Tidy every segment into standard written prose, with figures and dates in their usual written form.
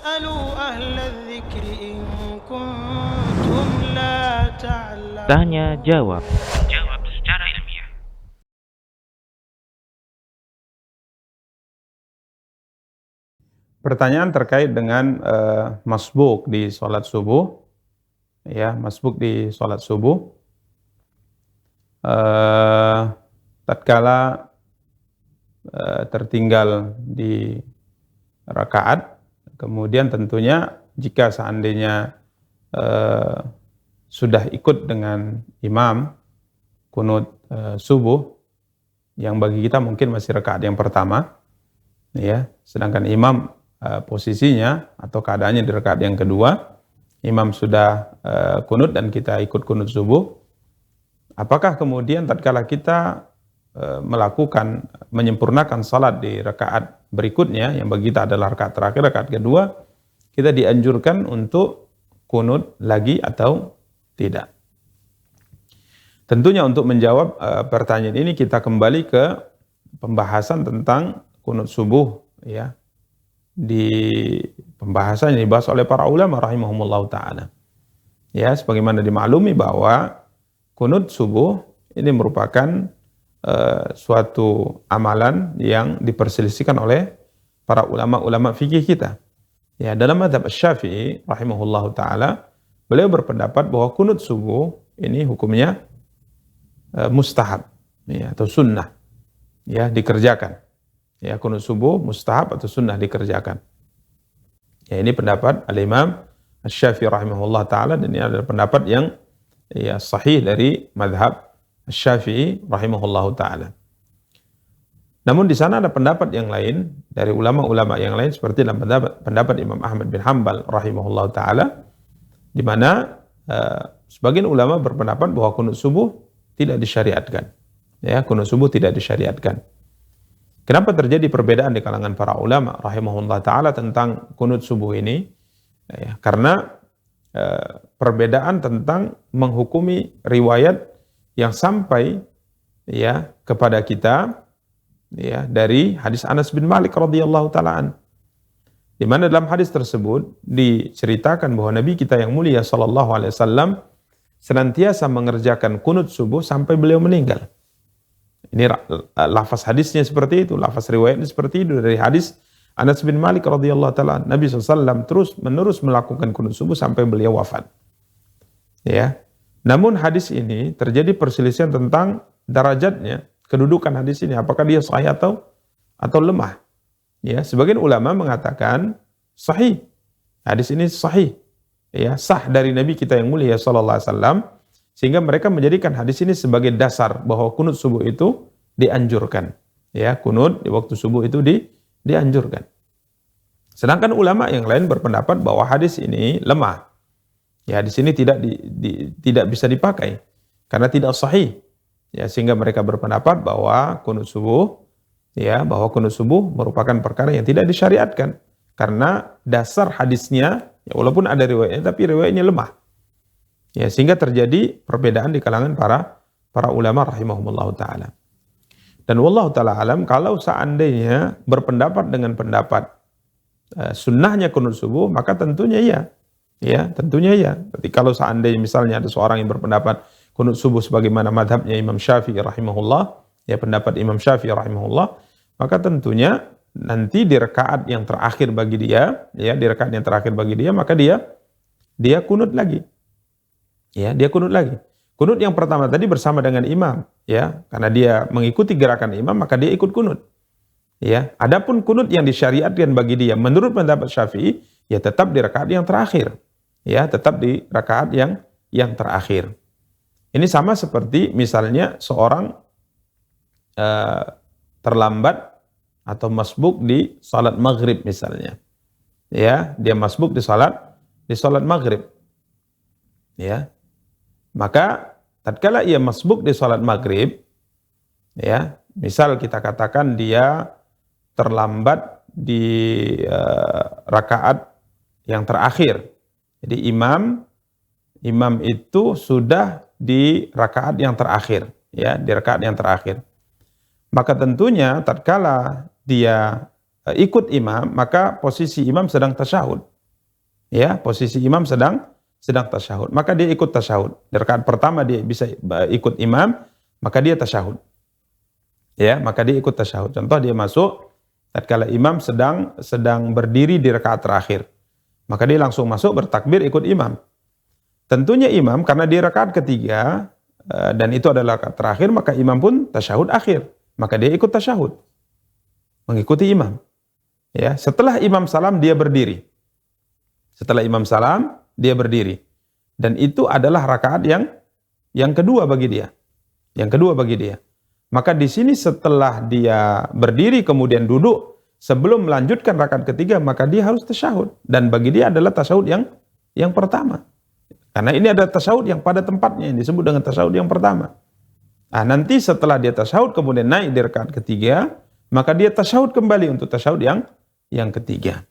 فاسألوا أهل الذكر إن كنتم لا Tanya تعلمون. jawab. Jawab secara ilmiah. Pertanyaan terkait dengan masbuk di sholat subuh, ya, masbuk di sholat subuh. Tatkala tertinggal di rakaat, kemudian tentunya jika seandainya sudah ikut dengan imam kunut subuh, yang bagi kita mungkin masih rakaat yang pertama, ya, sedangkan imam posisinya atau keadaannya di rakaat yang kedua, imam sudah kunut dan kita ikut kunut subuh. Apakah kemudian tatkala kita menyempurnakan salat di rakaat berikutnya, yang bagi kita adalah rakaat terakhir, rakaat kedua, kita dianjurkan untuk kunut lagi atau tidak? Tentunya untuk menjawab pertanyaan ini kita kembali ke pembahasan tentang kunut subuh, ya, di pembahasan yang dibahas oleh para ulama rahimahumullah ta'ala. Ya, sebagaimana dimaklumi bahwa kunut subuh ini merupakan suatu amalan yang diperselisihkan oleh para ulama-ulama fikih kita. Ya, dalam mazhab Asy-Syafi'i rahimahullahu taala, beliau berpendapat bahwa kunut subuh ini hukumnya mustahab, ya, atau sunnah, ya, dikerjakan. Ya, kunut subuh mustahab atau sunnah dikerjakan. Ya, ini pendapat al-Imam Asy-Syafi'i rahimahullah taala, dan ini adalah pendapat yang ya sahih dari mazhab Asy-Syafi'i rahimahullahu taala. Namun di sana ada pendapat yang lain dari ulama-ulama yang lain, seperti dalam pendapat Imam Ahmad bin Hanbal rahimahullahu taala, di mana sebagian ulama berpendapat bahwa kunut subuh tidak disyariatkan. Ya, kunut subuh tidak disyariatkan. Kenapa terjadi perbedaan di kalangan para ulama rahimahullah taala tentang kunut subuh ini? Ya, karena perbedaan tentang menghukumi riwayat yang sampai, ya, kepada kita, ya, dari hadis Anas bin Malik radhiyallahu taala, di mana dalam hadis tersebut diceritakan bahwa Nabi kita yang mulia sallallahu alaihi wasallam senantiasa mengerjakan kunut subuh sampai beliau meninggal. Ini lafaz hadisnya seperti itu, lafaz riwayatnya seperti itu dari hadis Anas bin Malik radhiyallahu taala. Nabi SAW terus menerus melakukan kunut subuh sampai beliau wafat. Ya. Namun hadis ini terjadi perselisihan tentang derajatnya, kedudukan hadis ini, apakah dia sahih atau lemah. Ya, sebagian ulama mengatakan sahih. Hadis ini sahih. Ya, sah dari Nabi kita yang mulia sallallahu alaihi wasallam, sehingga mereka menjadikan hadis ini sebagai dasar bahwa kunut subuh itu dianjurkan. Ya, kunut di waktu subuh itu dianjurkan. Sedangkan ulama yang lain berpendapat bahwa hadis ini lemah. Ya, di sini tidak bisa dipakai karena tidak sahih. Ya, sehingga mereka berpendapat bahwa kunut subuh, ya, bahwa kunut subuh merupakan perkara yang tidak disyariatkan karena dasar hadisnya, ya, walaupun ada riwayatnya tapi riwayatnya lemah. Ya, sehingga terjadi perbedaan di kalangan para ulama rahimahumullah taala. Dan wallahu taala alam, kalau seandainya berpendapat dengan pendapat sunnahnya kunut subuh, maka tentunya ya. Ya, tentunya ya. Berarti kalau seandainya misalnya ada seorang yang berpendapat kunut subuh sebagaimana madhabnya Imam Syafi'i rahimahullah, ya, pendapat Imam Syafi'i rahimahullah, maka tentunya nanti di rakaat yang terakhir bagi dia, ya, di rakaat yang terakhir bagi dia, maka dia kunut lagi. Ya, dia kunut lagi. Kunut yang pertama tadi bersama dengan imam, ya, karena dia mengikuti gerakan imam, maka dia ikut kunut. Ya, adapun kunut yang disyariatkan bagi dia menurut pendapat Syafi'i, ya tetap di rakaat yang terakhir. Ya, tetap di rakaat yang terakhir. Ini sama seperti misalnya seorang terlambat atau masbuk di salat maghrib misalnya. Ya, dia masbuk di salat maghrib. Ya. Maka tatkala ia masbuk di salat maghrib, ya, misal kita katakan dia terlambat di rakaat yang terakhir. Jadi imam itu sudah di rakaat yang terakhir, ya, di rakaat yang terakhir. Maka tentunya tatkala dia ikut imam, maka posisi imam sedang tasyahud. Ya, posisi imam sedang tasyahud, maka dia ikut tasyahud. Di rakaat pertama dia bisa ikut imam, maka dia tasyahud. Ya, maka dia ikut tasyahud. Contoh dia masuk tatkala imam sedang berdiri di rakaat terakhir. Maka dia langsung masuk bertakbir ikut imam. Tentunya imam karena di rakaat ketiga dan itu adalah rakaat terakhir, maka imam pun tasyahud akhir. Maka dia ikut tasyahud. Mengikuti imam. Ya, setelah imam salam dia berdiri. Setelah imam salam, dia berdiri. Dan itu adalah rakaat yang kedua bagi dia. Yang kedua bagi dia. Maka di sini setelah dia berdiri kemudian duduk, sebelum melanjutkan rakaat ketiga, maka dia harus tasyahud. Dan bagi dia adalah tasyahud yang pertama. Karena ini adalah tasyahud yang pada tempatnya, yang disebut dengan tasyahud yang pertama. Nah, nanti setelah dia tasyahud kemudian naik di rakaat ketiga, maka dia tasyahud kembali untuk tasyahud yang ketiga.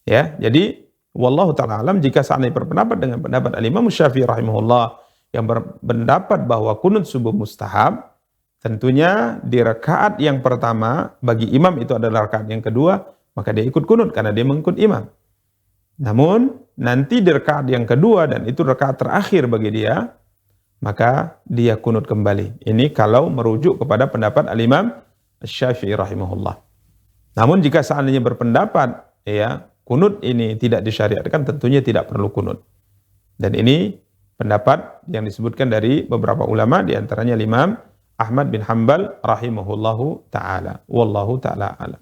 Ya, jadi wallahu ta'ala alam, jika seandainya berpendapat dengan pendapat al-Imam Syafi'i rahimahullah yang berpendapat bahwa kunut subuh mustahab, tentunya di rakaat yang pertama bagi imam itu adalah rakaat yang kedua, maka dia ikut kunut karena dia mengikut imam. Namun nanti di rakaat yang kedua dan itu rakaat terakhir bagi dia, maka dia kunut kembali. Ini kalau merujuk kepada pendapat al-Imam Syafi'i rahimahullah. Namun jika seandainya berpendapat ya kunut ini tidak disyariatkan, tentunya tidak perlu kunut. Dan ini pendapat yang disebutkan dari beberapa ulama, di antaranya Imam Ahmad bin Hanbal rahimahullahu ta'ala. Wallahu ta'ala alam.